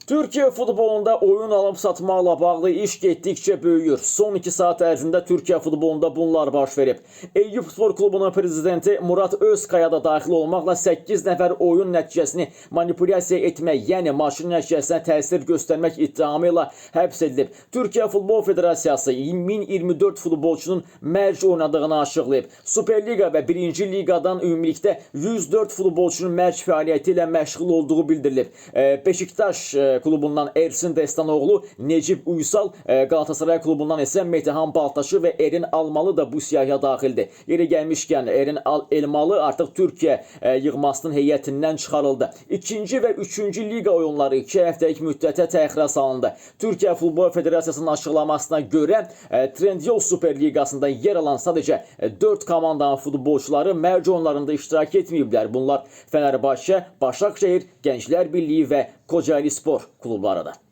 Türkiye futbolunda oyun alıb satmaqla bağlı iş getdikcə böyüyür. Son 2 saat ərzində Türkiye futbolunda bunlar baş verib. Eyüp Spor Klubunun prezidenti Murat Özkaya da daxil olmaqla 8 nəfər oyun nəticəsini manipulyasiya etmək, yəni maçın nəticəsinə təsir göstərmək ittihamı ilə həbs edilib. Türkiye Futbol Federasiyası 1024 futbolçunun mərc oynadığını açıqlayıb. Superliga və 1-ci liqadan ümumilikdə 104 futbolçunun mərc fəaliyyəti ilə məşğul olduğu bildirilib. Beşiktaş klubundan Ersin Destanoğlu, Necip Uysal, Galatasaray klubundan isə Metehan Baltaşı və Erin Almalı da bu siyahıya daxildir. Yeri gəlmişkən Erin Elmalı artıq Türkiyə yığmasının heyətindən çıxarıldı. İkinci və üçüncü liqa oyunları 2 həftəlik müddətə təxirə salındı. Türkiyə Futbol Federasiyasının açıqlamasına görə Trendyol Super Liqasında yer alan sadəcə 4 komandanın futbolçuları mərc oyunlarında iştirak etməyiblər. Bunlar Fenerbahçe, Başakşehir, Gənclər Birliyi və Kocaeli Spor klublarıdır.